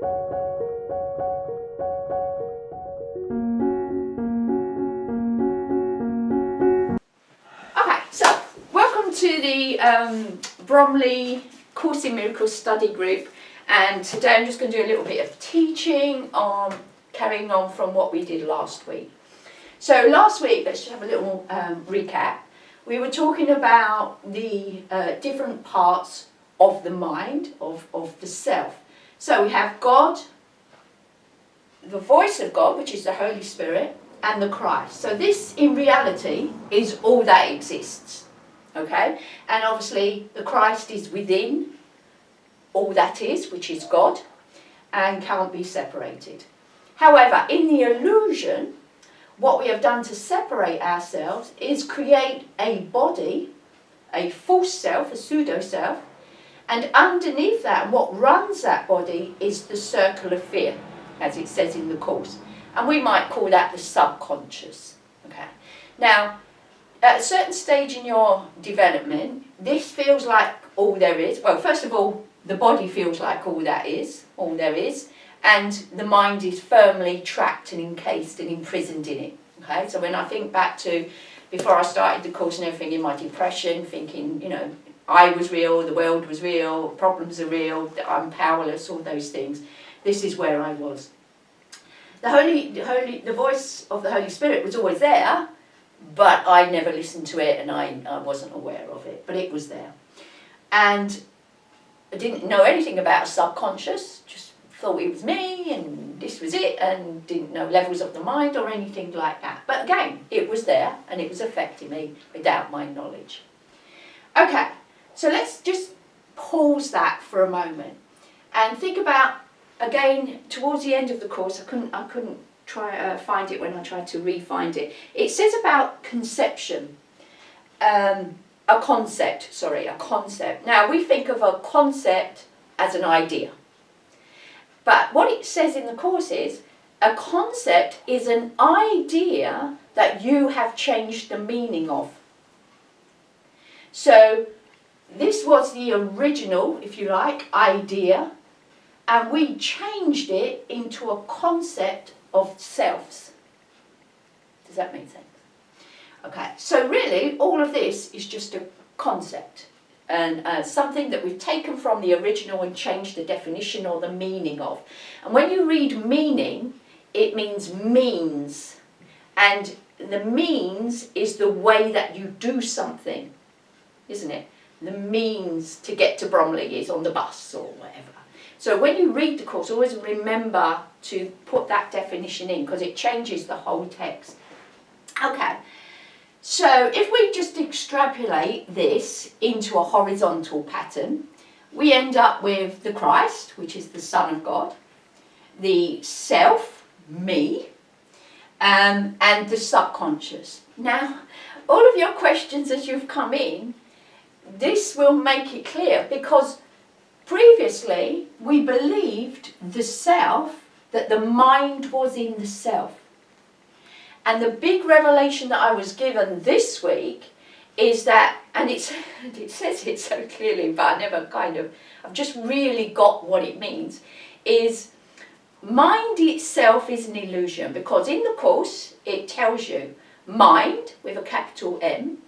Okay, so welcome to the Bromley Course in Miracles study group, and today I'm just going to do a little bit of teaching on carrying on from what we did last week. So last week, let's just have a little recap. We were talking about the different parts of the mind, of the self. So we have God, the voice of God, which is the Holy Spirit, and the Christ. So this, in reality, is all that exists. Okay? And obviously, the Christ is within all that is, which is God, and can't be separated. However, in the illusion, what we have done to separate ourselves is create a body, a false self, a pseudo self, and underneath that, and what runs that body is the circle of fear, as it says in the Course. And we might call that the subconscious. Okay. Now, at a certain stage in your development, this feels like all there is. Well, first of all, the body feels like all there is, and the mind is firmly trapped and encased and imprisoned in it. Okay. So when I think back to before I started the course and everything, in my depression, thinking, you know, I was real, the world was real, problems are real, I'm powerless, all those things. This is where I was. The voice of the Holy Spirit was always there, but I never listened to it, and I wasn't aware of it, but it was there. And I didn't know anything about subconscious, just thought it was me, and this was it, and didn't know levels of the mind or anything like that. But again, it was there, and it was affecting me without my knowledge. Okay, so let's just pause that for a moment, and think about, again, towards the end of the course, I couldn't try find it when I tried to re-find it. It says about conception, a concept. Now, we think of a concept as an idea. But what it says in the Course is, a concept is an idea that you have changed the meaning of. So, this was the original, if you like, idea, and we changed it into a concept of selves. Does that make sense? Okay, so really all of this is just a concept, and something that we've taken from the original and changed the definition or the meaning of. And when you read meaning, it means means, and the means is the way that you do something, isn't it? The means to get to Bromley is on the bus or whatever. So when you read the Course, always remember to put that definition in, because it changes the whole text. Okay, so if we just extrapolate this into a horizontal pattern, we end up with the Christ, which is the Son of God, the self, me, and the subconscious. Now, all of your questions as you've come in, this will make it clear, because previously, we believed the self, that the mind was in the self. And the big revelation that I was given this week is that, and it says it so clearly, but I've just really got what it means, is mind itself is an illusion, because in the Course it tells you mind, with a capital M,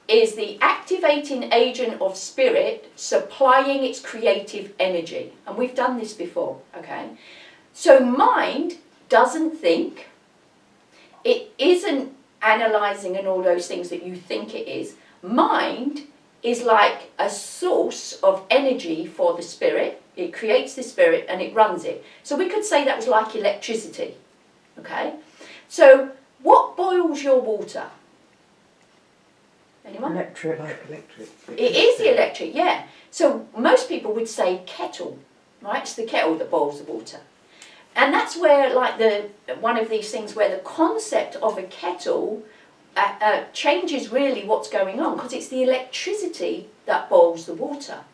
is the activating agent of spirit supplying its creative energy. And we've done this before, okay? So mind doesn't think. It isn't analysing and all those things that you think it is. Mind is like a source of energy for the spirit. It creates the spirit and it runs it. So we could say that was like electricity, okay? So what boils your water? Anyone? Electric. It is the electric, yeah. So most people would say kettle, right? It's the kettle that boils the water. And that's where, like, one of these things where the concept of a kettle changes really what's going on, because it's the electricity that boils the water.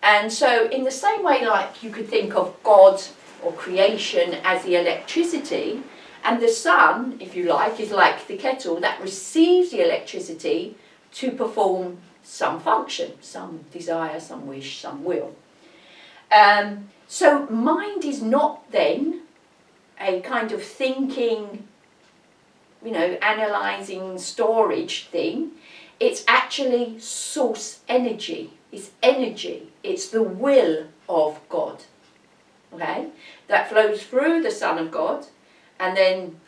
And so in the same way, like, you could think of God or creation as the electricity, and the sun, if you like, is like the kettle that receives the electricity to perform some function, some desire, some wish, some will. So mind is not then a kind of thinking, analysing storage thing. It's actually source energy. It's energy. It's the will of God. Okay? That flows through the Son of God, and then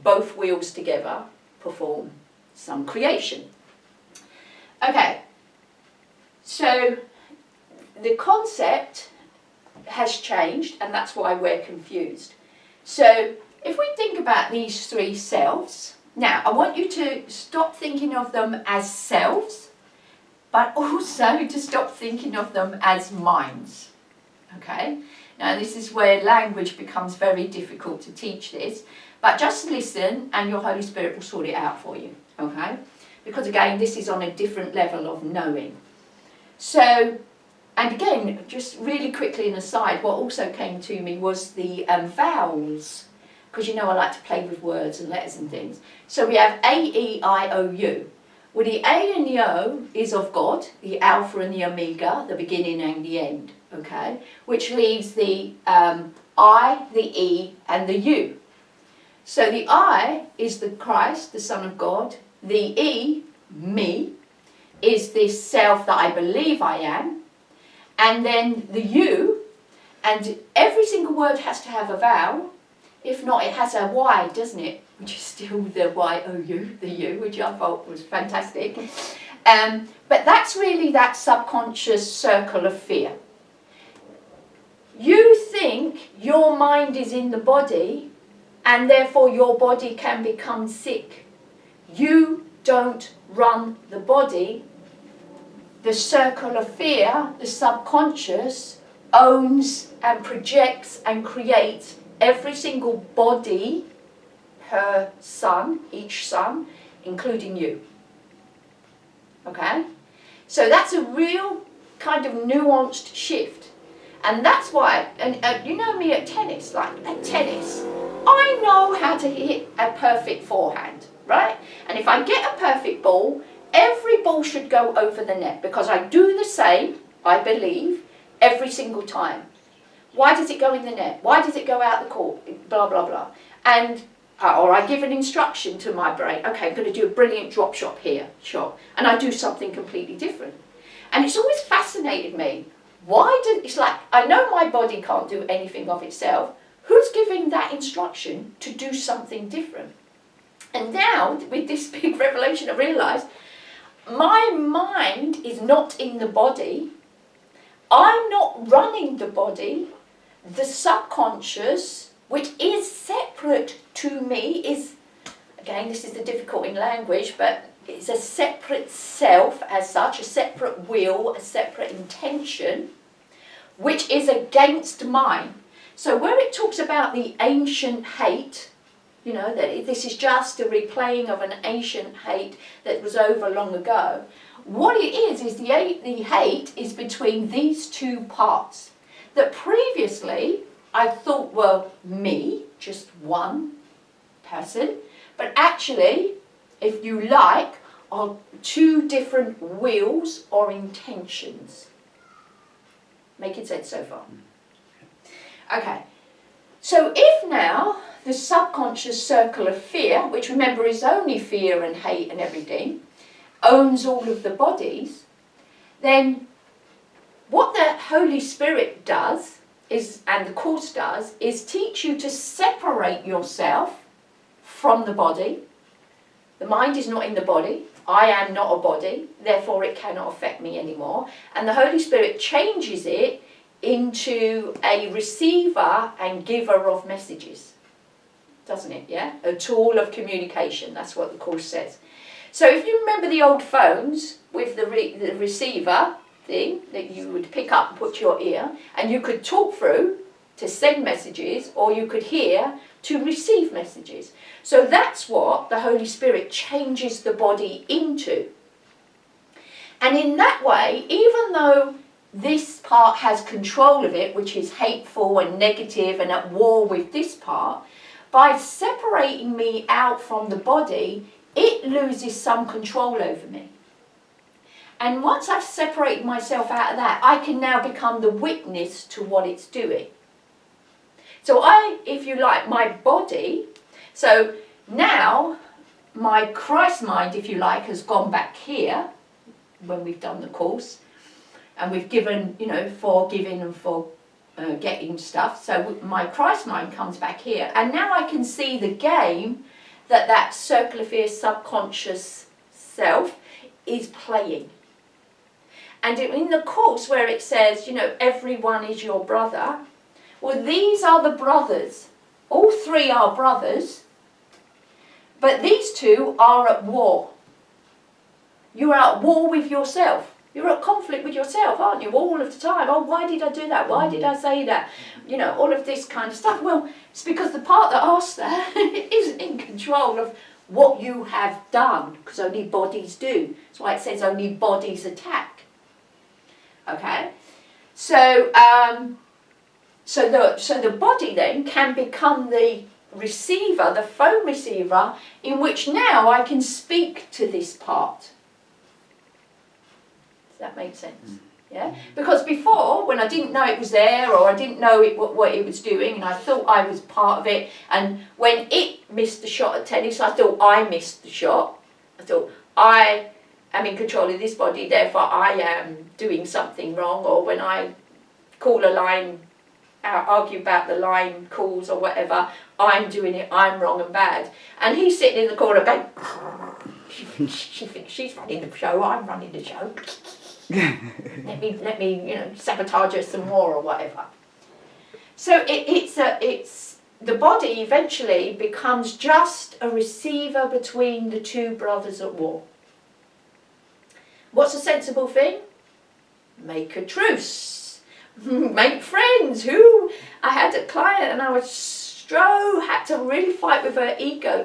both wheels together perform some creation. Okay, so the concept has changed, and that's why we're confused. So if we think about these three selves, now I want you to stop thinking of them as selves, but also to stop thinking of them as minds. Okay? Now this is where language becomes very difficult to teach this, but just listen and your Holy Spirit will sort it out for you. Okay? Because again, this is on a different level of knowing. So, and again, just really quickly an aside, what also came to me was the vowels. Because I like to play with words and letters and things. So we have A, E, I, O, U. Well, the A and the O is of God, the Alpha and the Omega, the beginning and the end, okay? Which leaves the I, the E, and the U. So the I is the Christ, the Son of God. The E, me, is this self that I believe I am. And then the U, and every single word has to have a vowel. If not, it has a Y, doesn't it? Which is still the Y-O-U, the U, which I thought was fantastic. But that's really that subconscious circle of fear. You think your mind is in the body, and therefore your body can become sick. You don't run the body. The circle of fear, the subconscious, owns and projects and creates every single body per sun, each sun, including you. Okay? So that's a real kind of nuanced shift. And that's why, and you know me at tennis, like at tennis, I know how to hit a perfect forehand, right? And if I get a perfect ball, every ball should go over the net because I do the same, I believe, every single time. Why does it go in the net? Why does it go out the court? Blah, blah, blah. And, or I give an instruction to my brain, okay, I'm going to do a brilliant drop shot here, shot, and I do something completely different. And it's always fascinated me. It's like, I know my body can't do anything of itself. Who's giving that instruction to do something different? And now, with this big revelation, I realised my mind is not in the body. I'm not running the body. The subconscious, which is separate to me, is, again, this is the difficult in language, but it's a separate self as such, a separate will, a separate intention, which is against mine. So where it talks about the ancient hate, that this is just a replaying of an ancient hate that was over long ago, what it is the hate is between these two parts that previously I thought were me, just one person, but actually, if you like, are two different wills or intentions. Making sense so far? Okay, so if now the subconscious circle of fear, which remember is only fear and hate and everything, owns all of the bodies, then what the Holy Spirit does is, and the Course does, is teach you to separate yourself from the body. The mind is not in the body. I am not a body, therefore it cannot affect me anymore. And the Holy Spirit changes it into a receiver and giver of messages. Doesn't it, yeah? A tool of communication, that's what the Course says. So if you remember the old phones with the receiver thing that you would pick up and put to your ear, and you could talk through to send messages, or you could hear to receive messages. So that's what the Holy Spirit changes the body into. And in that way, even though this part has control of it, which is hateful and negative and at war with this part, by separating me out from the body, it loses some control over me. And once I've separated myself out of that, I can now become the witness to what it's doing. So if you like, my body, so now my Christ mind, if you like, has gone back here when we've done the course, and we've given, for giving and for getting stuff. So my Christ mind comes back here, and now I can see the game that circle of fear subconscious self is playing. And in the course where it says, everyone is your brother, well, these are the brothers. All three are brothers, but these two are at war. You're at war with yourself. You're at conflict with yourself, aren't you, all of the time? Oh, why did I do that? Why did I say that? All of this kind of stuff. Well, it's because the part that asks that isn't in control of what you have done, because only bodies do. That's why it says only bodies attack. Okay? So the body then can become the receiver, the phone receiver, in which now I can speak to this part. Does that make sense? Yeah? Because before, when I didn't know it was there, or I didn't know what it was doing, and I thought I was part of it, and when it missed the shot at tennis, I thought I missed the shot. I thought, I am in control of this body, therefore I am doing something wrong. Or when I call a line, argue about the line calls or whatever, I'm doing it, I'm wrong and bad. And he's sitting in the corner going, she thinks she's running the show, I'm running the show. let me sabotage her some more or whatever. So it's the body eventually becomes just a receiver between the two brothers at war. What's a sensible thing? Make a truce. Make friends. I had a client and I had to really fight with her ego.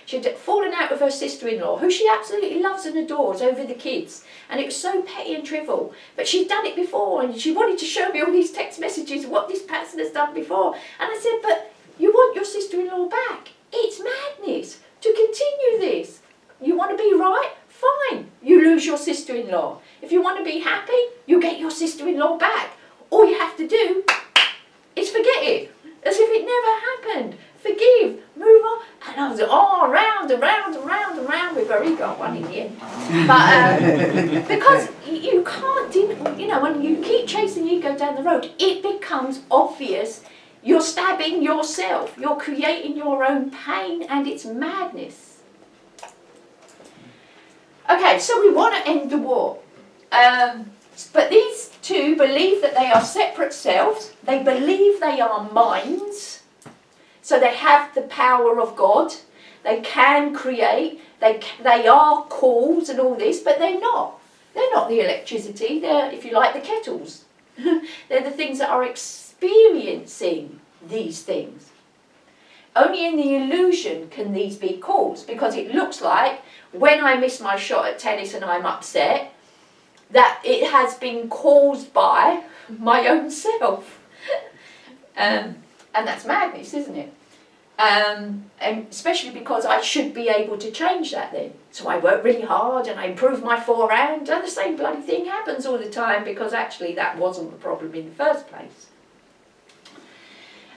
She'd fallen out with her sister-in-law, who she absolutely loves and adores, over the kids. And it was so petty and trivial. But she'd done it before, and she wanted to show me all these text messages of what this person has done before. And I said, but you want your sister-in-law back. It's madness to continue this. You want to be right? Fine. You lose your sister-in-law. If you want to be happy, you get your sister-in-law back. All you have to do is forget it, as if it never happened. Forgive, move on. And I was round and round and round and round with her. He got one in the end. But because you can't, when you keep chasing ego down the road, it becomes obvious you're stabbing yourself. You're creating your own pain, and it's madness. Okay, so we want to end the war. But these two believe that they are separate selves. They believe they are minds. So they have the power of God. They can create. They are calls and all this, but they're not. They're not the electricity. They're, if you like, the kettles. They're the things that are experiencing these things. Only in the illusion can these be calls, because it looks like when I miss my shot at tennis and I'm upset, that it has been caused by my own self. And that's madness, isn't it? And especially because I should be able to change that then. So I work really hard and I improve my forehand, and the same bloody thing happens all the time, because actually that wasn't the problem in the first place.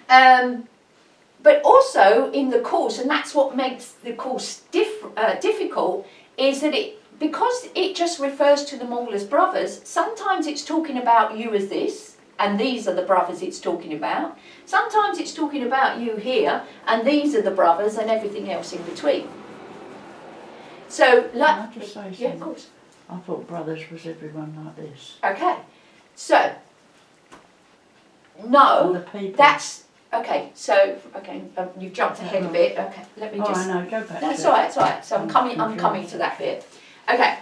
But also in the course, and that's what makes the course difficult, is that because it just refers to them all as brothers, sometimes it's talking about you as this, and these are the brothers it's talking about. Sometimes it's talking about you here, and these are the brothers, and everything else in between. So, Can I just say something? Yeah, of course. I thought brothers was everyone like this. Okay, so, no, The people. that's, okay, so, okay, you've jumped ahead a bit, okay, let me just... I know, go back That's to all right, it's all right, so I'm coming to that bit. Okay,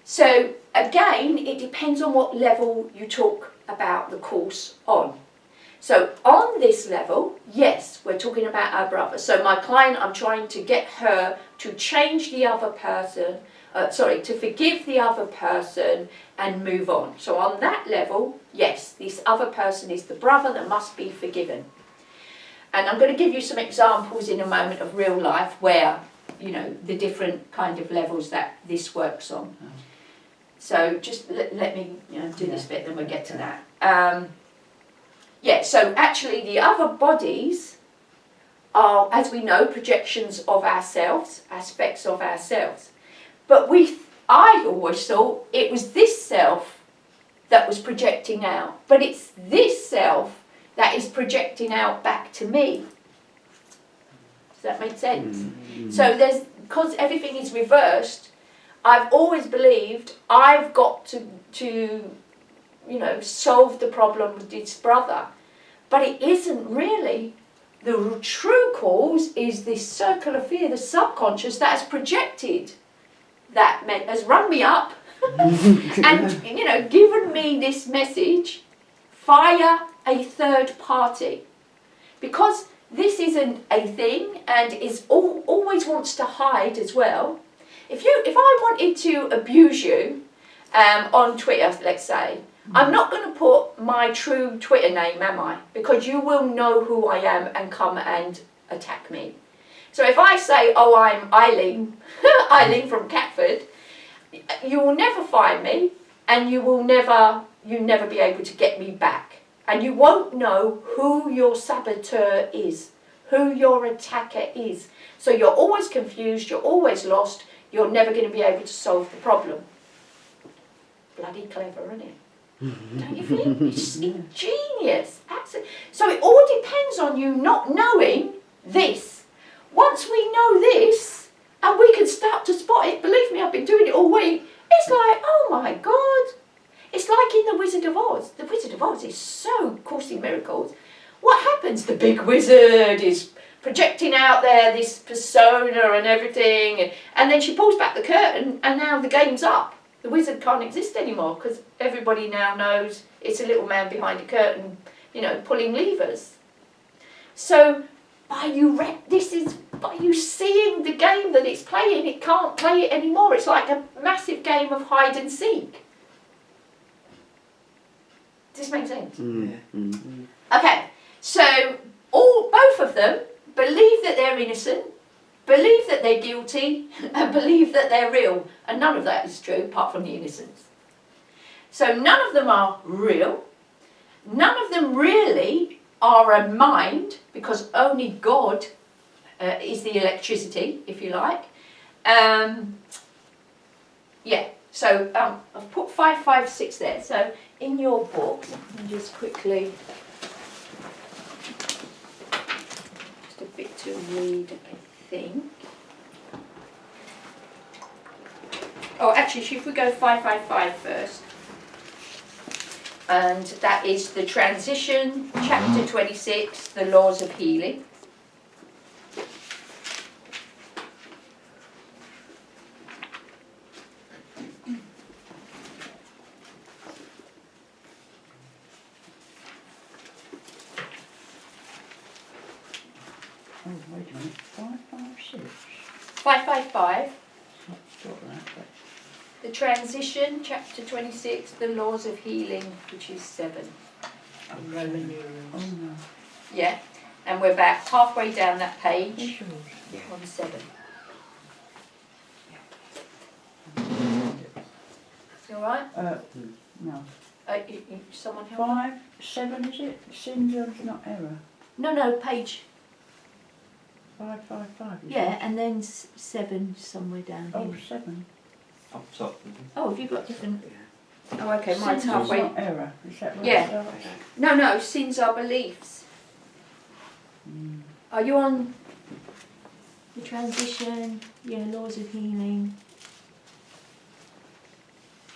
so again, it depends on what level you talk about the course on. So on this level, yes, we're talking about our brother. So my client, I'm trying to get her to change the other person, to forgive the other person and move on. So on that level, yes, this other person is the brother that must be forgiven. And I'm going to give you some examples in a moment of real life where, the different kind of levels that this works on. So just let me do this bit, then we'll get to that. Yeah, so actually the other bodies are, as we know, projections of ourselves, aspects of ourselves. But I always thought it was this self that was projecting out, but it's this self that is projecting out back to me. Does that make sense? So because everything is reversed, I've always believed I've got to solve the problem with this brother. But it isn't really. The true cause is this circle of fear, the subconscious, that has projected, that has run me up and given me this message via a third party. Because this isn't a thing and always wants to hide as well. If I wanted to abuse you on Twitter, let's say, I'm not going to put my true Twitter name, am I? Because you will know who I am and come and attack me. So if I say, oh, I'm Eileen, Eileen from Catford, you will never find me, and you'll never be able to get me back. And you won't know who your saboteur is, who your attacker is. So you're always confused, you're always lost, you're never going to be able to solve the problem. Bloody clever, isn't it? Don't you think? It's ingenious. Absolutely. So it all depends on you not knowing this. Once we know this, and we can start to spot it, believe me, I've been doing it all week, it's like, oh my God. It's like in The Wizard of Oz. The Wizard of Oz is so Course in Miracles. What happens? The big wizard is projecting out there this persona and everything, and then she pulls back the curtain, and now the game's up. The wizard can't exist anymore because everybody now knows it's a little man behind a curtain, pulling levers. So by you seeing the game that it's playing, it can't play it anymore. It's like a massive game of hide and seek. Does this make sense? Okay, so both of them believe that they're innocent, believe that they're guilty, and believe that they're real. And none of that is true, apart from the innocence. So none of them are real. None of them really are a mind, because only God is the electricity, if you like. So I've put 556 there. So in your book, let me just quickly, just a bit to read, I think. Oh, actually, should we go 555 first? And that is the transition, chapter 26, the laws of healing. Oh, wait a minute. 556. 555. Got that, but The transition, chapter 26, the laws of healing, which is 7. Roman numerals. Oh no. Yeah, and we're about halfway down that page Where's yours? on 7. You alright? No. Someone help? 5, 7 is it? Sins are not error. No, page. 555 is Yeah, it? and then 7 somewhere down Oh, here. 7. Up top. Oh, have you got different? Oh, okay, mine's Sins is halfway. not error. Is that right? Yeah. No, sins are beliefs. Are you on the transition? Yeah, laws of healing.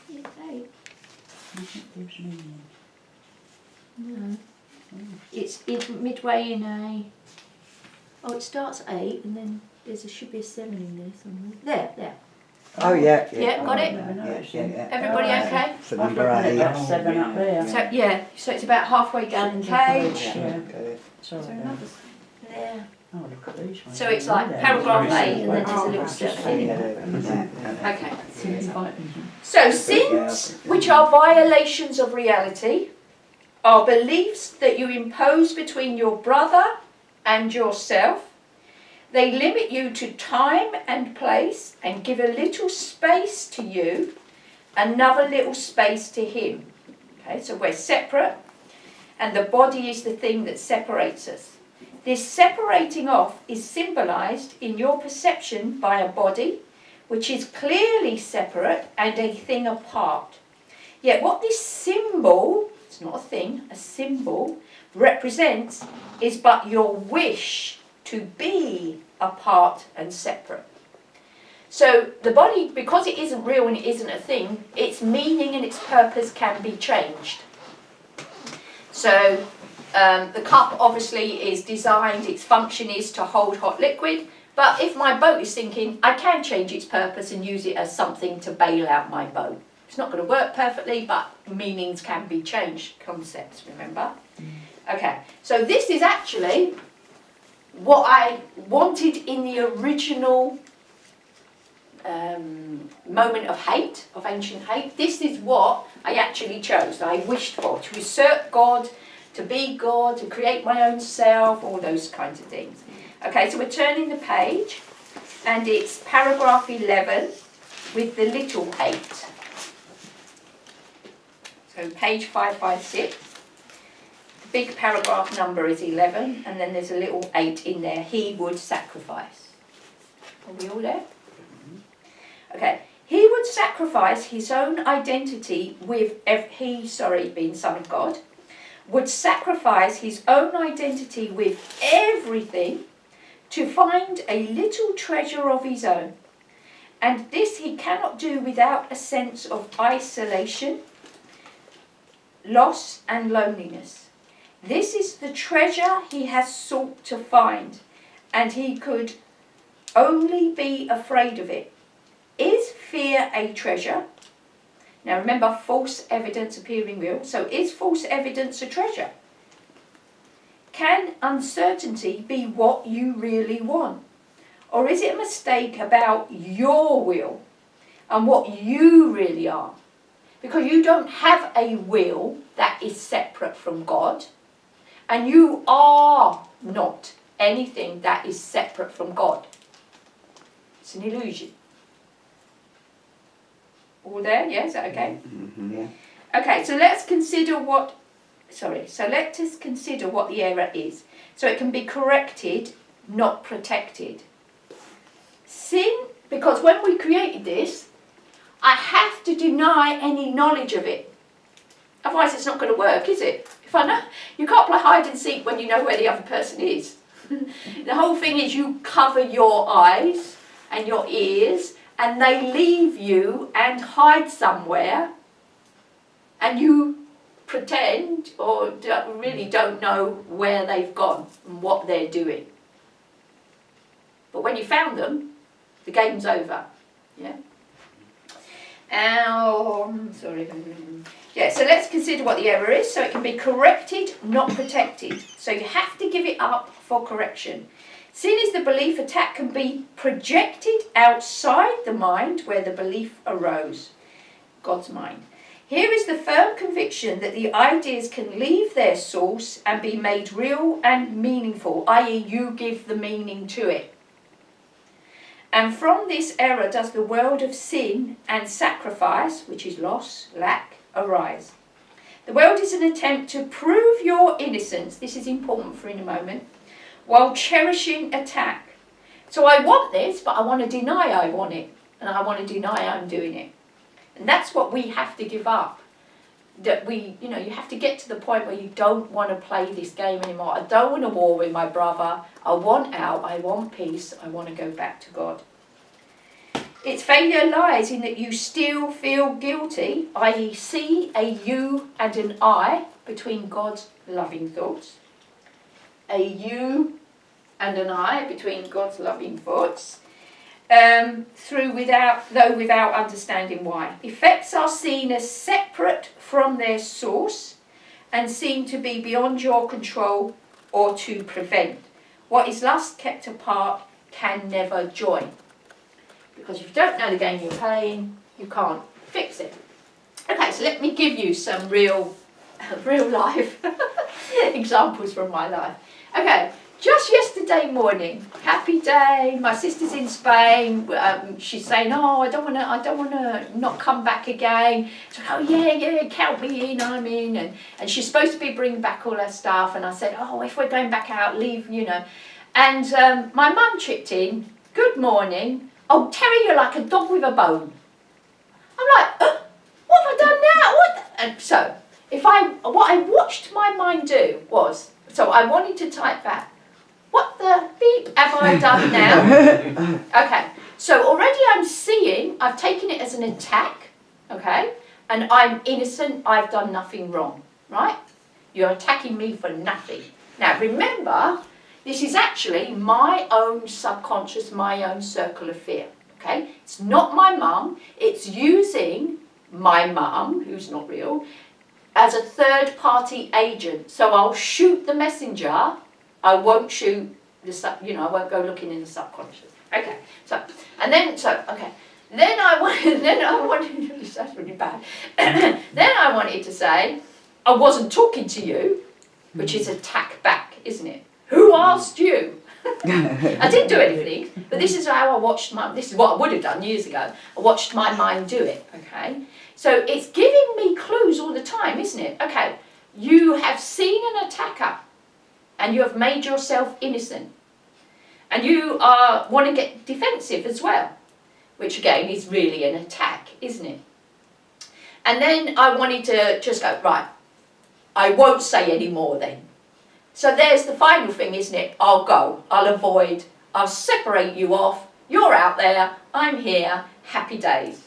Yeah, 8. Nothing gives meaning. No. It's midway in a... Oh, it starts at 8 and then should be a 7 in there somewhere. There. Oh yeah. Yeah, got it? Everybody okay? So I've number got 8. about 7 up there. So it's about halfway down the page. Yeah. Okay. Sorry. There. Oh, look at these ones. So it's like There. paragraph Sorry. 8 and then there's a little section in it. Okay. So sins, which are violations of reality, are beliefs that you impose between your brother and yourself. They limit you to time and place and give a little space to you another little space to him. Okay, so we're separate, and the body is the thing that separates us. This separating off is symbolised in your perception by a body, which is clearly separate and a thing apart. Yet what this symbol, it's not a thing, a symbol, represents is but your wish to be apart and separate. So the body, because it isn't real and it isn't a thing, its meaning and its purpose can be changed. So the cup obviously is designed, its function is to hold hot liquid, but if my boat is sinking, I can change its purpose and use it as something to bail out my boat. It's not going to work perfectly, but meanings can be changed, concepts, remember? Okay, so this is actually what I wanted in the original moment of hate, of ancient hate. This is what I actually chose, I wished for, to usurp God, to be God, to create my own self, all those kinds of things. Okay, so we're turning the page, and it's paragraph 11 with the little 8. So page 556. The big paragraph number is 11, and then there's a little 8 in there. He would sacrifice. Are we all there? Okay. He would sacrifice his own identity with, being Son of God, would sacrifice his own identity with everything to find a little treasure of his own. And this he cannot do without a sense of isolation, loss and loneliness. This is the treasure he has sought to find, and he could only be afraid of it. Is fear a treasure? Now remember, false evidence appearing real. So is false evidence a treasure? Can uncertainty be what you really want? Or is it a mistake about your will and what you really are? Because you don't have a will that is separate from God, and you are not anything that is separate from God. It's an illusion. All there? Yeah, is that okay? Mm-hmm. Yeah. Okay, so let's consider what the error is. So it can be corrected, not protected. Sin, because when we created this, I have to deny any knowledge of it. Otherwise it's not going to work, is it? If I know, you can't play hide and seek when you know where the other person is. The whole thing is you cover your eyes and your ears, and they leave you and hide somewhere, and you pretend or really don't know where they've gone and what they're doing. But when you found them, the game's over. Yeah? Yeah, so let's consider what the error is. So it can be corrected, not protected. So you have to give it up for correction. Sin is the belief attack can be projected outside the mind where the belief arose, God's mind. Here is the firm conviction that the ideas can leave their source and be made real and meaningful, i.e. you give the meaning to it. And from this error does the world of sin and sacrifice, which is loss, lack, arise. The world is an attempt to prove your innocence, this is important for in a moment, while cherishing attack. So I want this, but I want to deny I want it, and I want to deny I'm doing it. And that's what we have to give up. That you have to get to the point where you don't want to play this game anymore. I don't want a war with my brother. I want out. I want peace. I want to go back to God. Its failure lies in that you still feel guilty, i.e. see a you and an I between God's loving thoughts. A you and an I between God's loving thoughts. Without understanding why. Effects are seen as separate from their source and seem to be beyond your control or to prevent. What is thus kept apart can never join. Because if you don't know the game you're playing, you can't fix it. Okay, so let me give you some real life examples from my life. Okay, just yesterday morning, happy day. My sister's in Spain. She's saying, "Oh, I don't want to not come back again." So, "Oh yeah, count me in. I'm in." And she's supposed to be bringing back all her stuff. And I said, "Oh, if we're going back out, leave, you know." And my mum chipped in. "Good morning. Oh, Terry, you're like a dog with a bone." I'm like, "What have I done now? What?" And so, what I watched my mind do was, so I wanted to type back, "What the beep have I done now?" Okay, so already I'm seeing, I've taken it as an attack, okay, and I'm innocent, I've done nothing wrong, right? You're attacking me for nothing. Now remember, this is actually my own subconscious, my own circle of fear, okay? It's not my mum, it's using my mum, who's not real, as a third party agent. So I'll shoot the messenger, I won't shoot the I won't go looking in the subconscious. Okay, Then I wanted, that's really bad. Then I wanted to say, I wasn't talking to you, which is attack back, isn't it? Who asked you? I didn't do anything, but this is how I watched this is what I would have done years ago. I watched my mind do it, okay? So it's giving me clues all the time, isn't it? Okay, you have seen an attacker, and you have made yourself innocent. And you want to get defensive as well, which again is really an attack, isn't it? And then I wanted to just go, right, I won't say any more then. So there's the final thing, isn't it? I'll go, I'll avoid, I'll separate you off, you're out there, I'm here, happy days.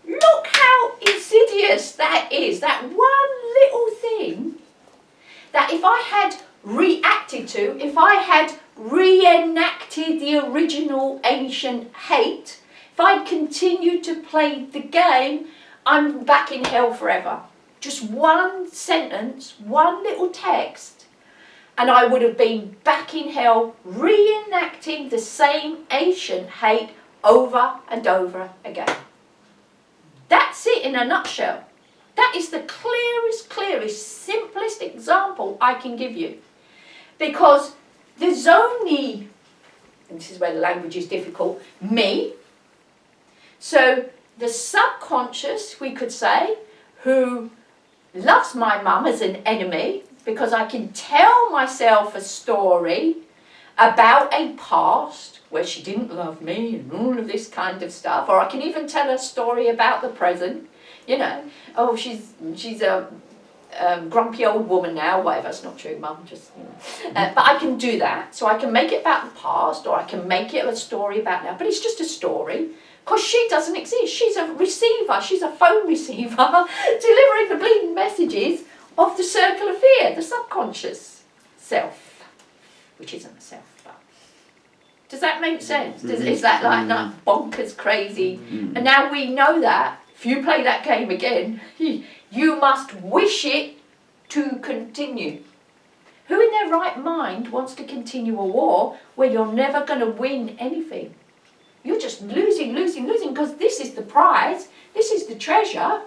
Look how insidious that is, that one little thing that if I had reacted to, if I had reenacted the original ancient hate, if I'd continued to play the game, I'm back in hell forever. Just one sentence, one little text, and I would have been back in hell reenacting the same ancient hate over and over again. That's it in a nutshell. That is the clearest, simplest example I can give you. Because there's only, and this is where the language is difficult, me. So the subconscious, we could say, who loves my mum as an enemy, because I can tell myself a story about a past where she didn't love me and all of this kind of stuff, or I can even tell a story about the present, you know, oh, she's a grumpy old woman now, whatever, it's not true, mum, just, you know. But I can do that, so I can make it about the past, or I can make it a story about now, but it's just a story, because she doesn't exist. She's a receiver, she's a phone receiver, delivering the bleeding messages of the circle of fear, the subconscious self, which isn't a self, but does that make sense? Is that like not bonkers crazy? And now we know that if you play that game again, you must wish it to continue. Who in their right mind wants to continue a war where you're never going to win anything? You're just losing, because this is the prize, this is the treasure.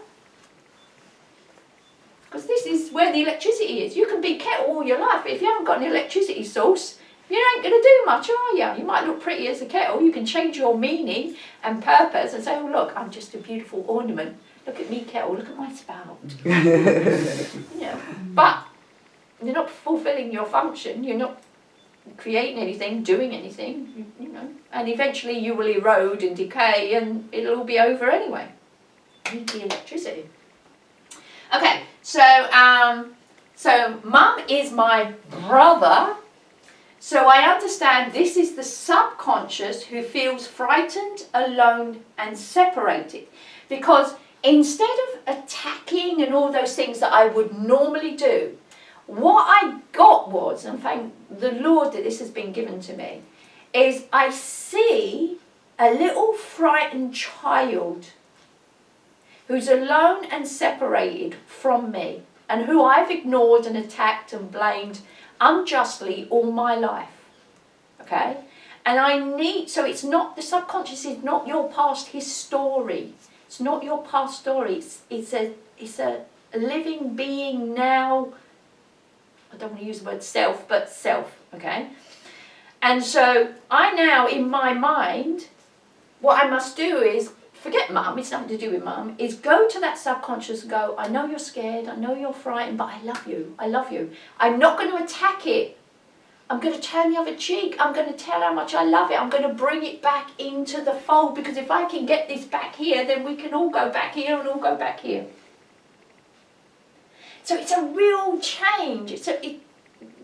Because this is where the electricity is. You can be kettle all your life, but if you haven't got an electricity source, you ain't going to do much, are you? You might look pretty as a kettle. You can change your meaning and purpose and say, oh, look, I'm just a beautiful ornament. Look at me, kettle. Look at my spout. But you're not fulfilling your function. You're not creating anything, doing anything, you know. And eventually you will erode and decay and it'll all be over anyway. You need the electricity. Okay, so mum is my brother. So I understand this is the subconscious who feels frightened, alone and separated. Because instead of attacking and all those things that I would normally do, what I got was, and thank the Lord that this has been given to me, is I see a little frightened child who's alone and separated from me and who I've ignored and attacked and blamed unjustly all my life, okay? And so it's not, the subconscious is not your past story. It's not your past story. It's a living being now. I don't want to use the word self, but self, okay? And so I now, in my mind, what I must do is, forget mum, it's nothing to do with mum, is go to that subconscious and go, I know you're scared, I know you're frightened, but I love you, I love you. I'm not going to attack it. I'm going to turn the other cheek. I'm going to tell how much I love it. I'm going to bring it back into the fold, because if I can get this back here, then we can all go back here and all go back here. So it's a real change.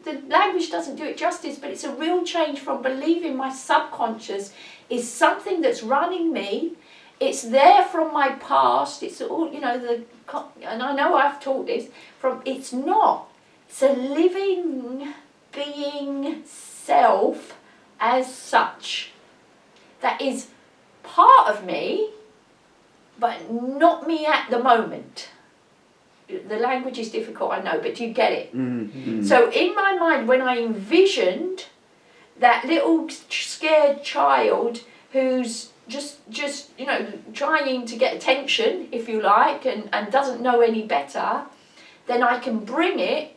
The language doesn't do it justice, but it's a real change from believing my subconscious is something that's running me. It's there from my past. It's all, you know, and I know I've taught this, it's not. It's a living being self as such that is part of me, but not me at the moment. The language is difficult, I know, but do you get it? Mm-hmm. So in my mind, when I envisioned that little scared child who's just you know, trying to get attention, if you like, and doesn't know any better, then I can bring it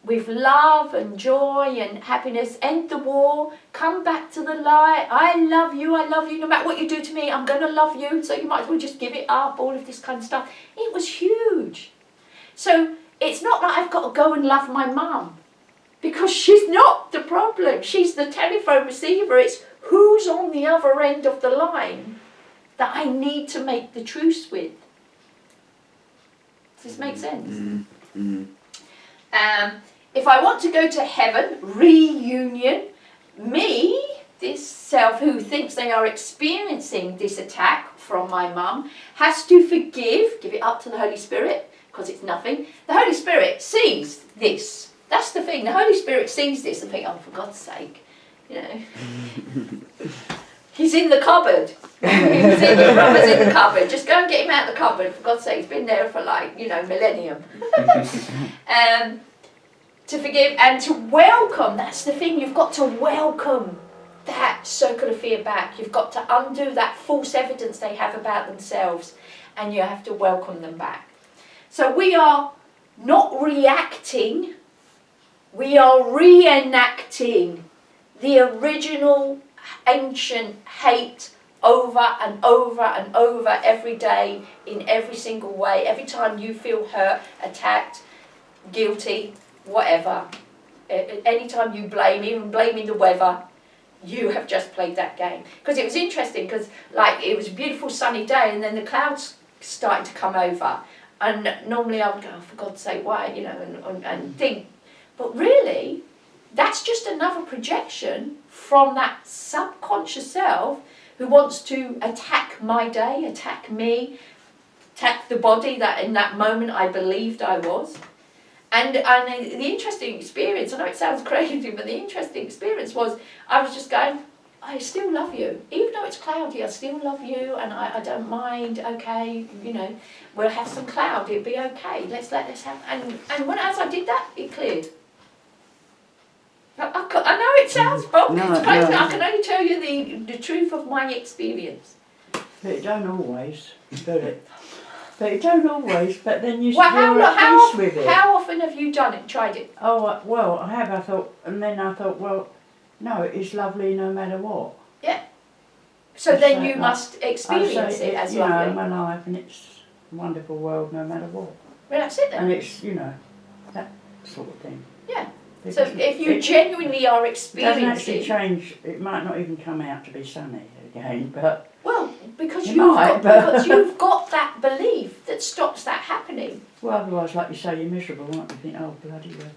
with love and joy and happiness, end the war, come back to the light, I love you, no matter what you do to me, I'm going to love you, so you might as well just give it up, all of this kind of stuff. It was huge. So it's not that I've got to go and love my mum, because she's not the problem, she's the telephone receiver. It's who's on the other end of the line that I need to make the truce with. Does this make sense? Mm-hmm. If I want to go to heaven, reunion, me, this self who thinks they are experiencing this attack from my mum, has to forgive, give it up to the Holy Spirit, because it's nothing. The Holy Spirit sees this. That's the thing. The Holy Spirit sees this and thinks, oh, for God's sake, you know. He's in the cupboard. The rubber's in the cupboard. Just go and get him out of the cupboard, for God's sake. He's been there for like, you know, millennium. To forgive and to welcome. That's the thing. You've got to welcome that circle of fear back. You've got to undo that false evidence they have about themselves, and you have to welcome them back. So we are not reacting, we are reenacting the original ancient hate over and over and over every day, in every single way. Every time you feel hurt, attacked, guilty, whatever, anytime you blame, even blaming the weather, you have just played that game. Because it was interesting, because like it was a beautiful sunny day and then the clouds started to come over, and normally I would go, oh, for God's sake, why, you know, and think, but really that's just another projection from that subconscious self who wants to attack my day, attack me, attack the body that in that moment I believed I was. And the interesting experience, I know it sounds crazy, but the interesting experience was I was just going, I still love you. Even though it's cloudy, I still love you, and I don't mind, okay, you know, we'll have some cloud, it'll be okay, let's have, and when as I did that, it cleared. I know it sounds bonkers, crazy, I can only tell you the truth of my experience. But it don't always, does it? But it don't always, but then you're at peace with it. How often have you done it, tried it? Oh, well, I have, I thought, well, no, it's lovely no matter what. Yeah. So then you must experience it as lovely. You know, my life, and it's a wonderful world no matter what. Well, that's it then. And it's, you know, that sort of thing. Yeah. So if you genuinely are experiencing... It doesn't actually change, it might not even come out to be sunny again, but... Well, because you've got that belief that stops that happening. Well, otherwise, like you say, you're miserable, aren't you? Think, oh, bloody weather.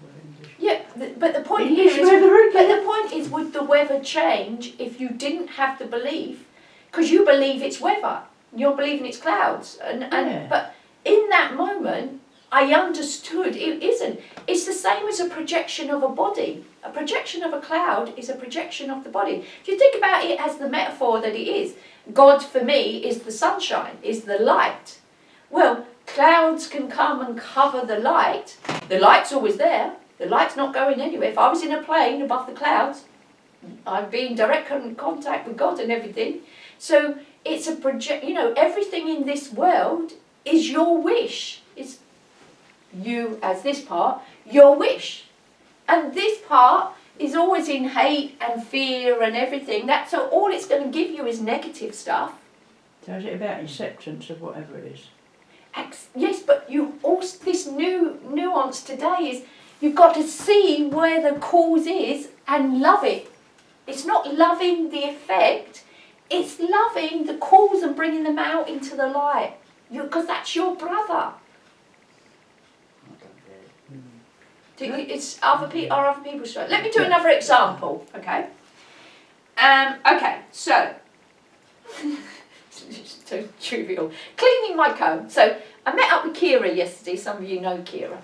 Yeah, but the point is, would the weather change if you didn't have the belief? Because you believe it's weather, you're believing it's clouds, but in that moment, I understood it isn't. It's the same as a projection of a body. A projection of a cloud is a projection of the body. If you think about it as the metaphor that it is, God for me is the sunshine, is the light. Well, clouds can come and cover the light. The light's always there. The light's not going anywhere. If I was in a plane above the clouds, I'd be in direct contact with God and everything. So it's a project, you know, everything in this world is your wish. It's you as this part, your wish. And this part is always in hate and fear and everything, that's all it's going to give you is negative stuff. So is it about acceptance of whatever it is? Yes, but you also, this new nuance today is you've got to see where the cause is and love it. It's not loving the effect, it's loving the cause and bringing them out into the light. Because that's your brother. It's other people's story. Let me do another example, okay? Okay, so so trivial. Cleaning my comb. So I met up with Kira yesterday. Some of you know Kira,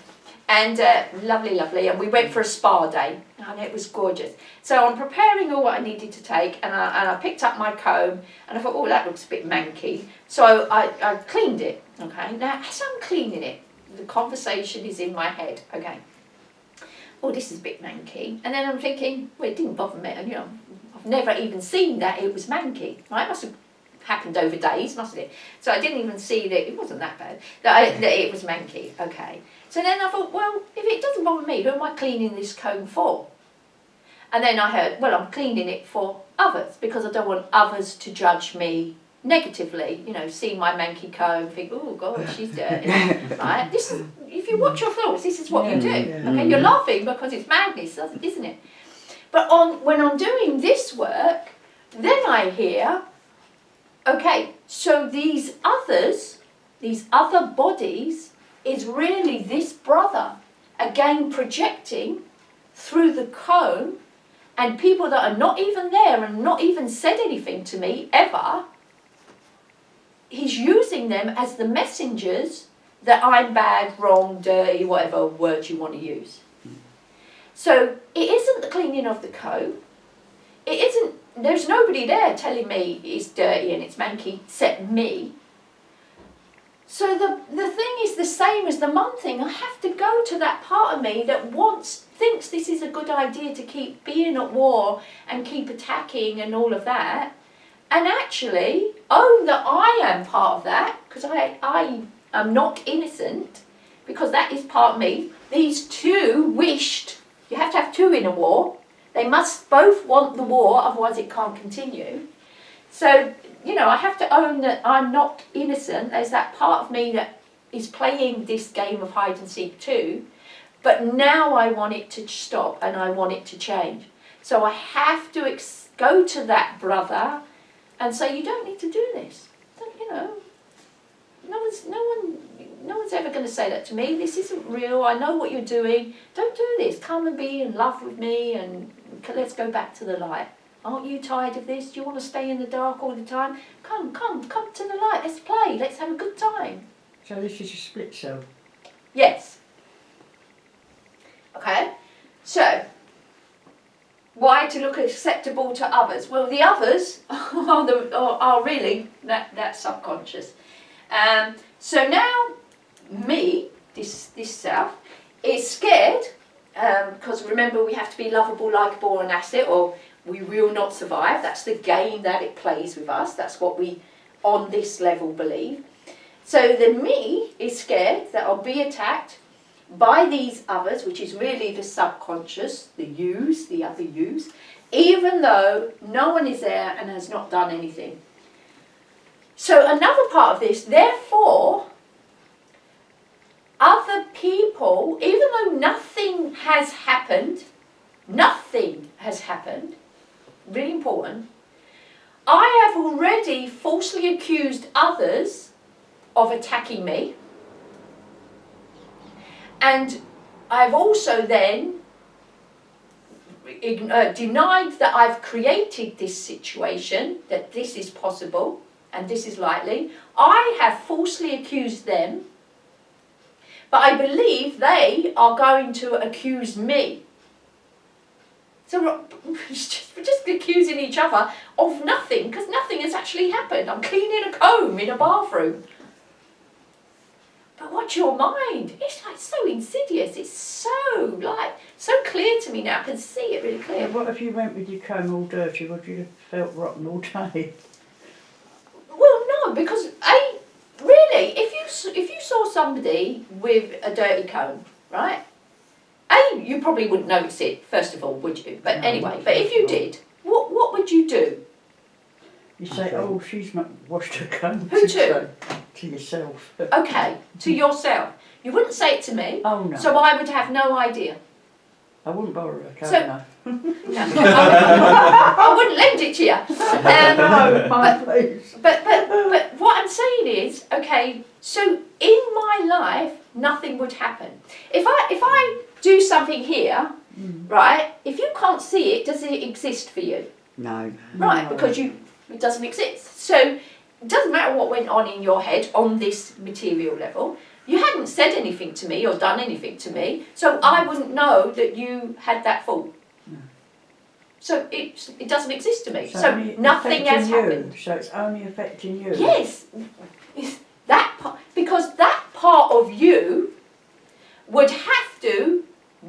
and lovely, and we went for a spa day, and it was gorgeous. So I'm preparing all what I needed to take, and I picked up my comb, and I thought, oh, that looks a bit manky. So I cleaned it. Okay. Now as I'm cleaning it, the conversation is in my head. Okay. Oh, this is a bit manky. And then I'm thinking, well, it didn't bother me. And, I've never even seen that it was manky. Right? It must have happened over days, mustn't it? So I didn't even see that it wasn't that bad, that it was manky. Okay. So then I thought, well, if it doesn't bother me, who am I cleaning this comb for? And then I heard, well, I'm cleaning it for others because I don't want others to judge me negatively, see my manky comb, think, oh God, she's dirty, right? This is, if you watch your thoughts, this is what you do. Okay, you're laughing because it's madness, isn't it? But when I'm doing this work, then I hear, okay, so these other bodies is really this brother, again projecting through the comb, and people that are not even there and not even said anything to me ever. He's using them as the messengers that I'm bad, wrong, dirty, whatever word you want to use. So it isn't the cleaning of the comb. It isn't, there's nobody there telling me it's dirty and it's manky except me. So the thing is the same as the mum thing. I have to go to that part of me that thinks this is a good idea to keep being at war and keep attacking and all of that. And actually own that I am part of that, because I am not innocent, because that is part of me. These two wished, you have to have two in a war. They must both want the war, otherwise it can't continue. So, I have to own that I'm not innocent. There's that part of me that is playing this game of hide and seek too. But now I want it to stop and I want it to change. So I have to go to that brother and say, you don't need to do this. No one's ever going to say that to me. This isn't real. I know what you're doing. Don't do this. Come and be in love with me and let's go back to the light. Aren't you tired of this? Do you want to stay in the dark all the time? Come to the light. Let's play. Let's have a good time. So this is a split cell? Yes. Okay. So, why to look acceptable to others? Well, the others are really that subconscious. So now, me, this self, is scared, because remember we have to be lovable, likeable and asset, or we will not survive. That's the game that it plays with us. That's what we, on this level, believe. So the me is scared that I'll be attacked by these others, which is really the subconscious, the yous, the other yous, even though no one is there and has not done anything. So another part of this, therefore, other people, even though nothing has happened, really important, I have already falsely accused others of attacking me. And I've also then denied that I've created this situation, that this is possible and this is likely. I have falsely accused them, but I believe they are going to accuse me. So we're just accusing each other of nothing, because nothing has actually happened. I'm cleaning a comb in a bathroom. But watch your mind. It's like so insidious. It's so clear to me now. I can see it really clear. What if you went with your comb all dirty? Would you have felt rotten all day? Well, no, because really, if you saw somebody with a dirty comb, right? You probably wouldn't notice it, first of all, would you? But No, anyway, but if you did, what would you do? You say, oh, she's not washed her comb. Who to? To yourself. Okay, to yourself. You wouldn't say it to me, Oh, no. so I would have no idea. I wouldn't borrow her comb, So- no. I wouldn't lend it to you. No, my please. But what I'm saying is, okay, so in my life, nothing would happen. If I do something here, right, if you can't see it, does it exist for you? No. Right, No. because it doesn't exist. So it doesn't matter what went on in your head on this material level. You hadn't said anything to me or done anything to me, so I wouldn't know that you had that thought. No. So it doesn't exist to me. So So only nothing has affecting you, happened. So it's only affecting you. Yes, it's that part, because that part of you would have to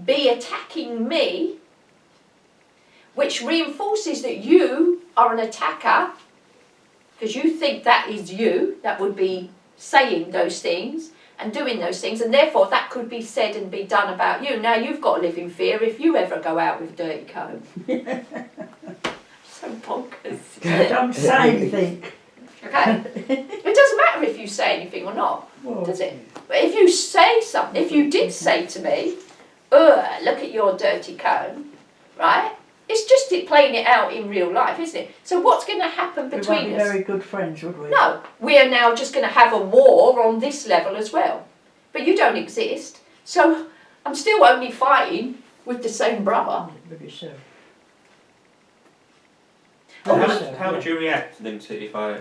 be attacking me, which reinforces that you are an attacker, because you think that is you, that would be saying those things and doing those things, and therefore that could be said and be done about you. Now you've got to live in fear if you ever go out with a dirty comb. So bonkers. Don't say anything. Okay? It doesn't matter if you say anything or not, Well, does it? But if you say something, if you did say to me, ugh, look at your dirty comb, right? It's just playing it out in real life, isn't it? So what's going to happen we won't between be us? very good friends, would we? No, we are now just going to have a war on this level as well. But you don't exist. So I'm still only fighting with the same brother. With yourself. How would you react then to if I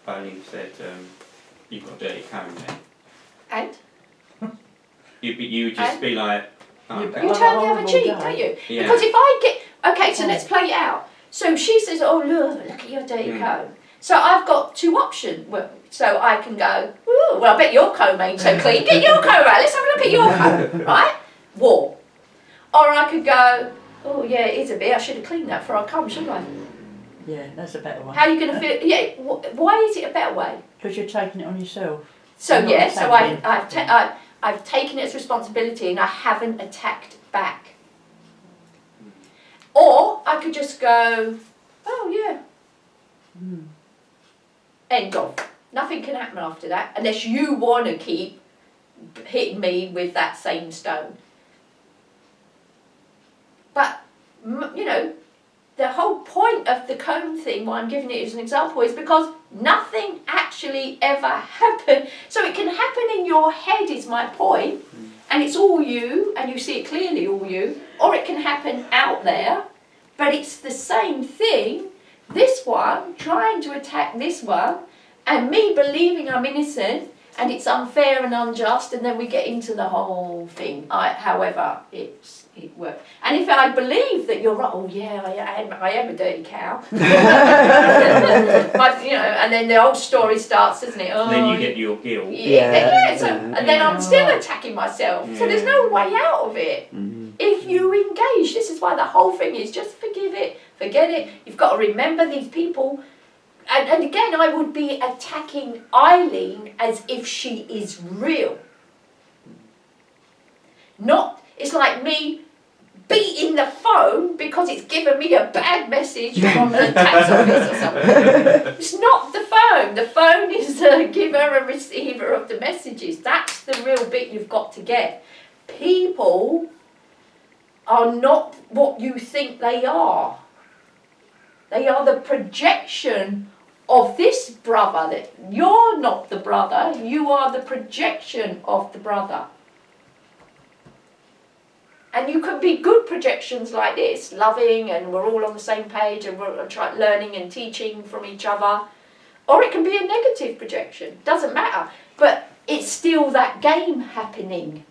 only said you've got a dirty comb there? And You would just be like, oh, You- okay. you Have a turn the other horrible cheek, day. don't you? Yeah. Because if I get... Okay, so let's play it out. So she says, oh, look at your dirty comb. So I've got two options. Well, so I can go, ooh, well, I bet your comb ain't so clean. Get your comb out. Let's have a look at your comb, right? War. Or I could go, oh, yeah, it is a bit. I should have cleaned that before I come, shouldn't I? Yeah, that's a better one. How are you going to feel? Yeah, why is it a better way? Because you're taking it on yourself. So, Not yeah, so attacking. I've taken it as responsibility and I haven't attacked back. Or I could just go, oh, yeah. End of. Nothing can happen after that unless you want to keep hitting me with that same stone. But, you know, the whole point of the comb thing, why I'm giving it as an example, is because nothing actually ever happened. So it can happen in your head is my point, and it's all you, and you see it clearly all you, or it can happen out there, but it's the same thing. This one trying to attack this one, and me believing I'm innocent, and it's unfair and unjust, and then we get into the whole thing. However, it works. And if I believe that you're right, oh yeah, I am a dirty cow. And then the whole story starts, doesn't it? Oh, And then you get your guilt. And then I'm still attacking myself. So there's no way out of it. If you engage, this is why the whole thing is just forgive it, forget it. You've got to remember these people. And again, I would be attacking Eileen as if she is real. It's like me beating the phone because it's given me a bad message from the tax office or something. It's not the phone. The phone is the giver and receiver of the messages. That's the real bit you've got to get. People are not what you think they are. They are the projection of this brother. That you're not the brother, you are the projection of the brother. And you can be good projections like this, loving and we're all on the same page and we're learning and teaching from each other. Or it can be a negative projection, doesn't matter. But it's still that game happening.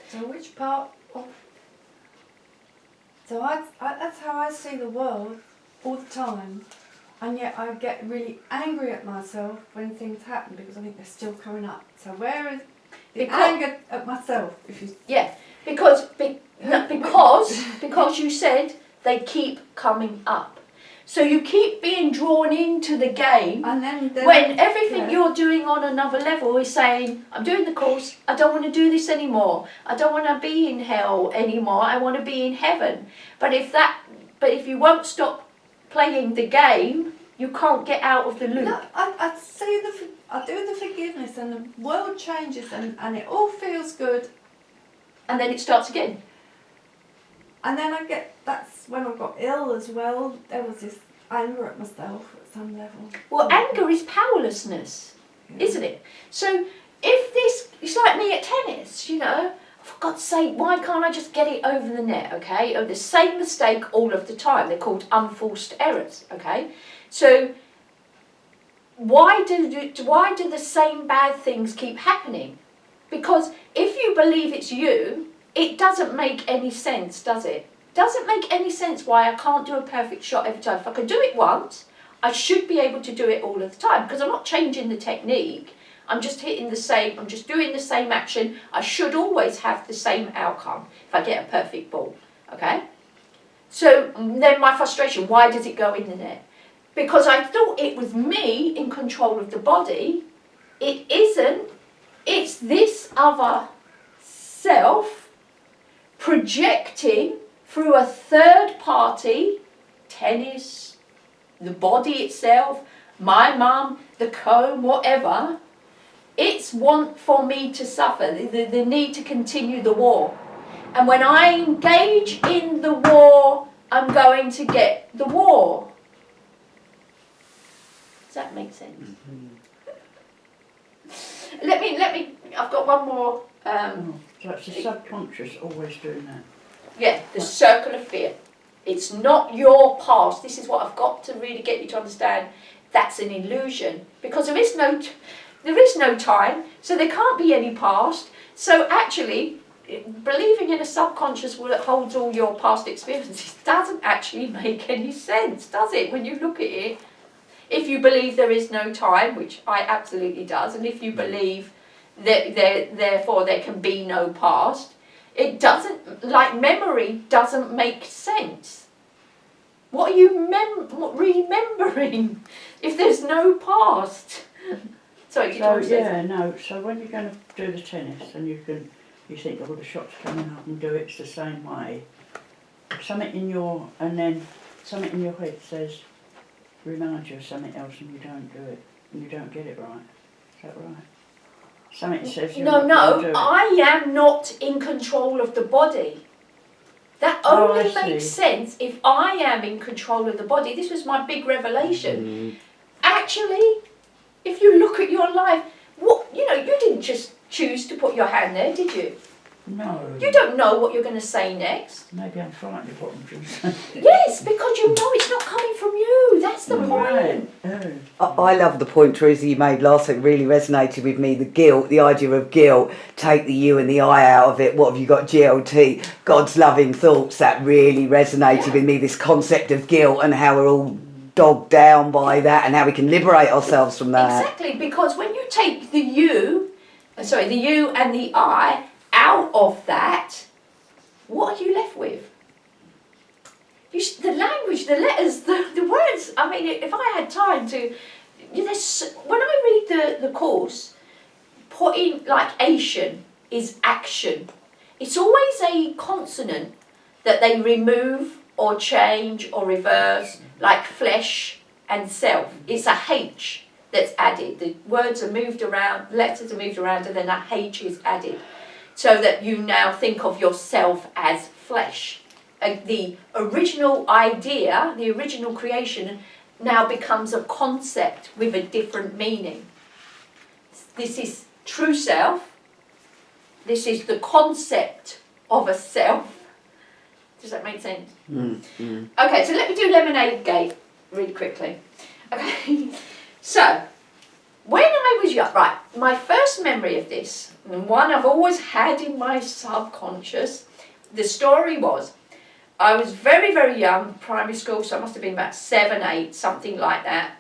So which part of... So that's how I see the world all the time. And yet I get really angry at myself when things happen because I think they're still coming up. So where is the anger at myself? Because you said they keep coming up. So you keep being drawn into the game And then when everything yeah. you're doing on another level is saying, I'm doing the course, I don't want to do this anymore. I don't want to be in hell anymore. I want to be in heaven. But if you won't stop playing the game, you can't get out of the loop. No, I do the forgiveness, and the world changes, and it all feels good. And then it starts again. And then that's when I got ill as well. There was this anger at myself at some level. Well, anger is powerlessness, isn't it? So it's like me at tennis, you know, for God's sake, why can't I just get it over the net, okay? Oh, the same mistake all of the time. They're called unforced errors, okay? So why do the same bad things keep happening? Because if you believe it's you, it doesn't make any sense, does it? Doesn't make any sense why I can't do a perfect shot every time. If I can do it once, I should be able to do it all of the time, because I'm not changing the technique. I'm just doing the same action. I should always have the same outcome if I get a perfect ball, okay? So then my frustration, why does it go in the net? Because I thought it was me in control of the body. It isn't. It's this other self projecting through a third party, tennis, the body itself, my mum, the comb, whatever. It's want for me to suffer, the need to continue the war. And when I engage in the war, I'm going to get the war. Does that make sense? Let me, I've got one more. So it's the subconscious always doing that. Yeah, the circle of fear. It's not your past. This is what I've got to really get you to understand. That's an illusion, because there is no time, so there can't be any past. So actually, believing in a subconscious that holds all your past experiences doesn't actually make any sense, does it? When you look at it, if you believe there is no time, which I absolutely does, and if you believe that therefore there can be no past, it doesn't, like memory doesn't make sense. What are you remembering if there's no past? Sorry, So when you're going to do the tennis and you think, oh, the shot's coming up and do it the same way, something in your head says, remind you of something else, and you don't do it, and you don't get it right. Is that right? Something says you're not going to do it. I am not in control of the body. That only makes sense if I am in control of the body. This was my big revelation. Actually, if you look at your life, you didn't just choose to put your hand there, did you? No. You don't know what you're going to say next. Maybe I'm frightened of what I'm going to say. Yes, because you know it's not coming from you. That's the point. I love the point, Theresa, you made last week. Really resonated with me. The guilt, the idea of guilt. Take the you and the I out of it. What have you got? GLT, God's loving thoughts. That really resonated with me. This concept of guilt and how we're all dogged down by that, and how we can liberate ourselves from that. Exactly, because when you take the you and the I out of that, what are you left with? The language, the letters, the words. I mean, if I had time to, when I read the course, putting like Asian is action. It's always a consonant that they remove or change or reverse, like flesh and self. It's a H that's added. The words are moved around, letters are moved around, and then that H is added, so that you now think of yourself as flesh. The original idea, the original creation, now becomes a concept with a different meaning. This is true self. This is the concept of a self. Does that make sense? Okay, so let me do Lemonade Gate really quickly. Okay, so when I was young, right, my first memory of this, and one I've always had in my subconscious, the story was, I was very, very young, primary school, so I must have been about 7, 8, something like that.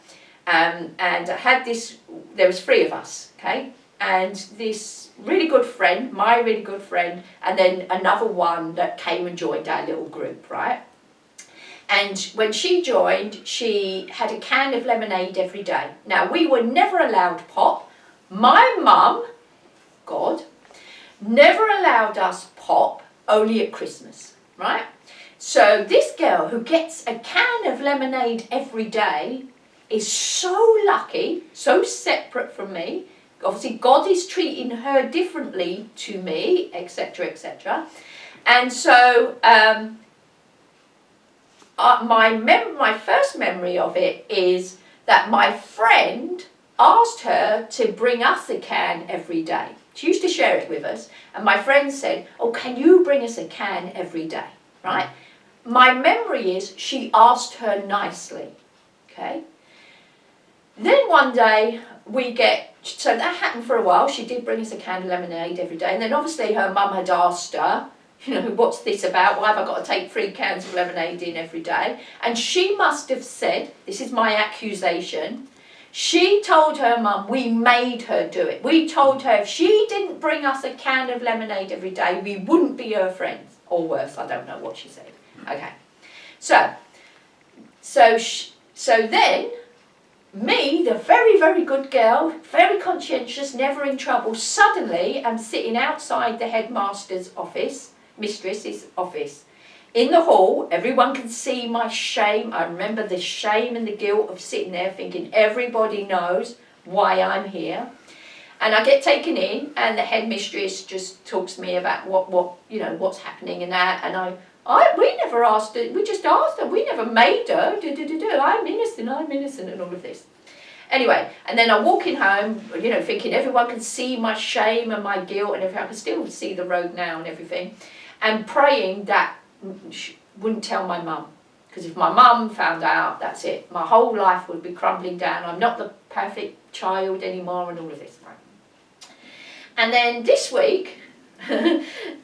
And I had this, there was 3 of us, okay? And this really good friend, my really good friend, and then another one that came and joined our little group, right? And when she joined, she had a can of lemonade every day. Now, we were never allowed pop. My mum, God, never allowed us pop, only at Christmas, right? So this girl who gets a can of lemonade every day is so lucky, so separate from me. Obviously, God is treating her differently to me, etc., etc. And so my first memory of it is that my friend asked her to bring us a can every day. She used to share it with us, and my friend said, "Oh, can you bring us a can every day?" Right? My memory is she asked her nicely, okay? Then one day so that happened for a while. She did bring us a can of lemonade every day, and then obviously her mum had asked her, what's this about? Why have I got to take 3 cans of lemonade in every day? And she must have said, this is my accusation, she told her mum we made her do it. We told her if she didn't bring us a can of lemonade every day, we wouldn't be her friends. Or worse, I don't know what she said. Okay. So then, me, the very, very good girl, very conscientious, never in trouble, suddenly am sitting outside the headmaster's office, mistress's office. In the hall, everyone can see my shame. I remember the shame and the guilt of sitting there thinking everybody knows why I'm here. And I get taken in, and the headmistress just talks to me about what's happening and that. And we never asked her. We just asked her. We never made her. I'm innocent, and all of this. Anyway, and then I'm walking home, thinking everyone can see my shame and my guilt and everything. I can still see the road now and everything, and praying that wouldn't tell my mum, because if my mum found out, that's it. My whole life would be crumbling down. I'm not the perfect child anymore, and all of this. Right. And then this week, a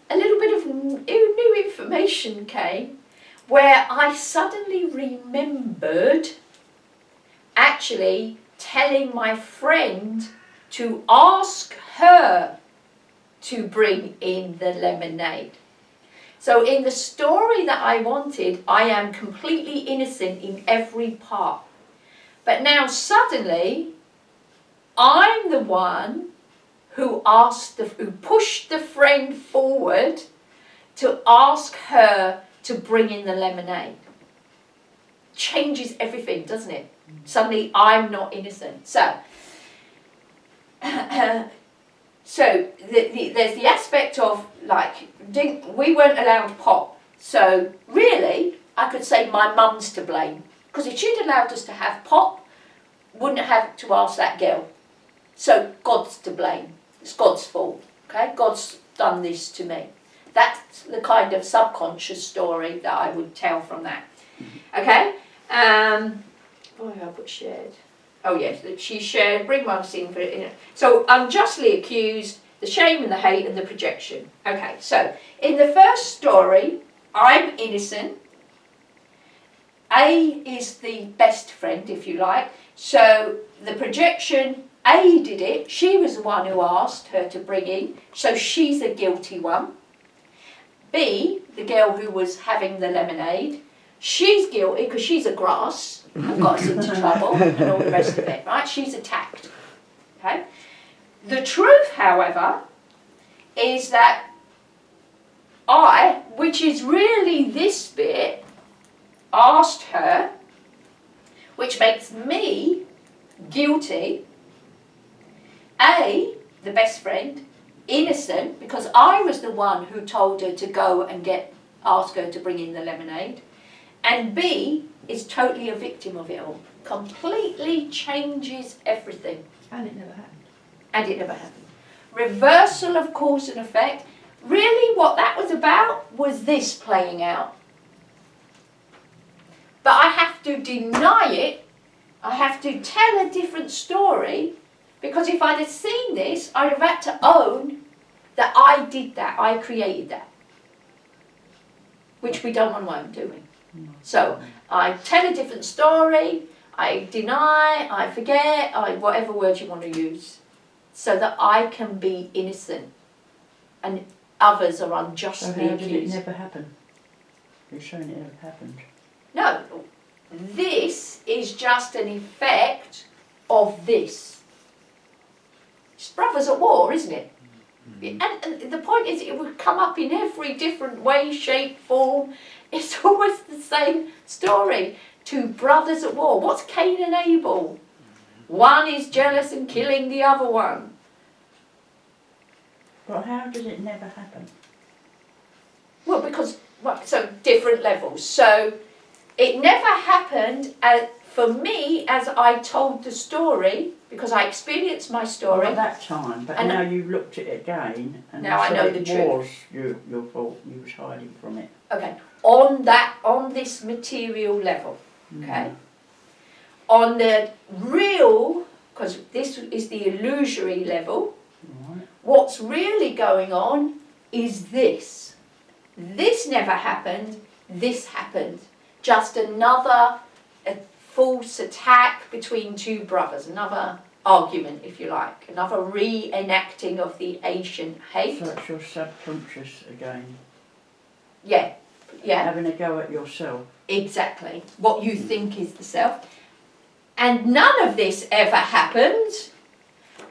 little bit of new information came where I suddenly remembered actually telling my friend to ask her to bring in the lemonade. So in the story that I wanted, I am completely innocent in every part. But now suddenly, I'm the one who pushed the friend forward to ask her to bring in the lemonade. Changes everything, doesn't it? Suddenly I'm not innocent. So there's the aspect of we weren't allowed pop. So really, I could say my mum's to blame, because if she'd allowed us to have pop, wouldn't have to ask that girl. So God's to blame. It's God's fault. Okay, God's done this to me. That's the kind of subconscious story that I would tell from that. Okay. I put shared. Oh yes, she shared. Bring one in for it. So unjustly accused, the shame and the hate and the projection. Okay. So in the first story, I'm innocent. A is the best friend, if you like. So the projection. A did it, she was the one who asked her to bring in, so she's the guilty one. B, the girl who was having the lemonade, she's guilty because she's a grass and got us into trouble and all the rest of it, right? She's attacked. Okay. The truth, however, is that I, which is really this bit, asked her, which makes me guilty. A, the best friend, innocent, because I was the one who told her to go and ask her to bring in the lemonade. And B is totally a victim of it all. Completely changes everything. And it never happened. And it never happened. Reversal of cause and effect. Really what that was about was this playing out. But I have to deny it. I have to tell a different story. Because if I'd have seen this, I'd have had to own that I did that, I created that. Which we don't want to own, do we? No. So I tell a different story, I deny, I forget, whatever word you want to use, so that I can be innocent and others are unjustly accused. So how did it never happen? You're showing it never happened. No, this is just an effect of this. It's brothers at war, isn't it? And the point is, it would come up in every different way, shape, form. It's always the same story. Two brothers at war. What's Cain and Abel? One is jealous and killing the other one. But how does it never happen? Well, because, so different levels. So it never happened for me as I told the story, because I experienced my story. At that time, but And now you've looked at it again, and now I you know said the it truth. was your fault. You was hiding from it. Okay, on this material level, okay? On the real, because this is the illusory level, Right. what's really going on is this. This never happened, this happened. Just another false attack between two brothers, another argument, if you like, another reenacting of the ancient hate. So it's your subconscious again, Yeah, yeah. having a go at yourself. Exactly, what you think is the self. And none of this ever happened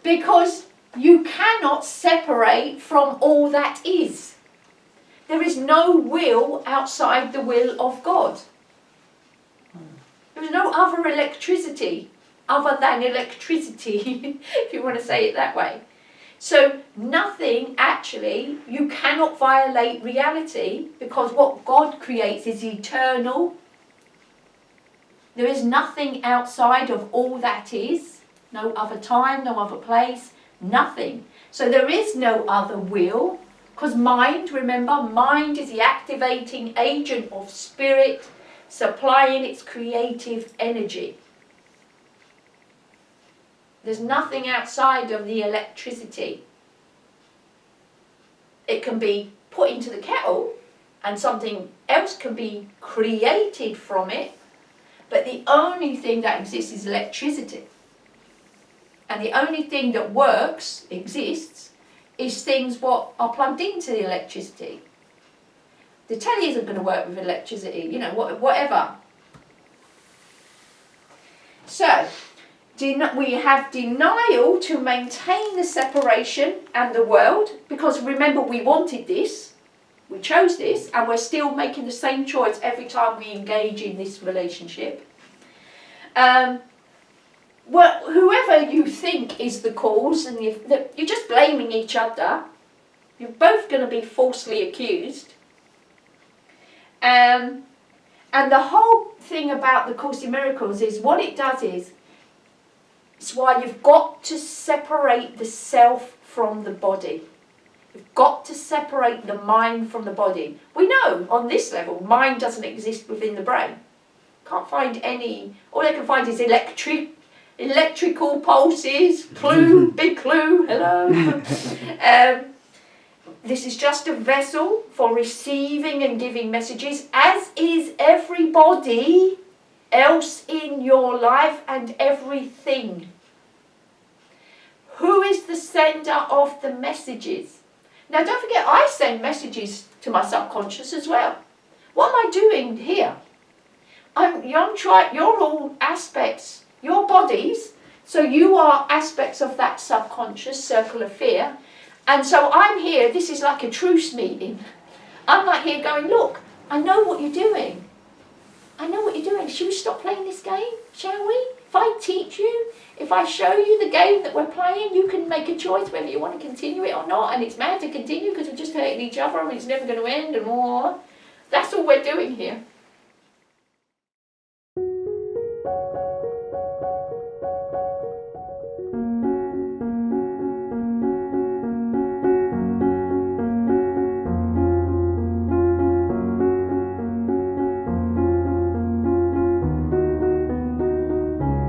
because you cannot separate from all that is. There is no will outside the will of God. There is no other electricity other than electricity, if you want to say it that way. So nothing actually, you cannot violate reality because what God creates is eternal. There is nothing outside of all that is. No other time, no other place, nothing. So there is no other will because mind, remember, mind is the activating agent of spirit supplying its creative energy. There's nothing outside of the electricity. It can be put into the kettle and something else can be created from it, but the only thing that exists is electricity. And the only thing that works, exists, is things what are plugged into the electricity. The telly isn't going to work with electricity, you know, whatever. So, we have denial to maintain the separation and the world, because remember we wanted this, we chose this, and we're still making the same choice every time we engage in this relationship. Well, whoever you think is the cause, and you're just blaming each other, you're both going to be falsely accused. And the whole thing about the Course in Miracles is what it does is, it's why you've got to separate the self from the body. You've got to separate the mind from the body. We know on this level, mind doesn't exist within the brain. Can't find any, all they can find is electrical pulses, clue, big clue, hello. This is just a vessel for receiving and giving messages, as is everybody else in your life and everything. Who is the sender of the messages? Now don't forget, I send messages to my subconscious as well. What am I doing here? You're all aspects, your bodies, so you are aspects of that subconscious circle of fear. And so I'm here, this is like a truce meeting. I'm like here going, look, I know what you're doing. I know what you're doing. Should we stop playing this game? Shall we? If I teach you, if I show you the game that we're playing, you can make a choice whether you want to continue it or not. And it's mad to continue because we're just hurting each other and it's never going to end and more. That's all we're doing here.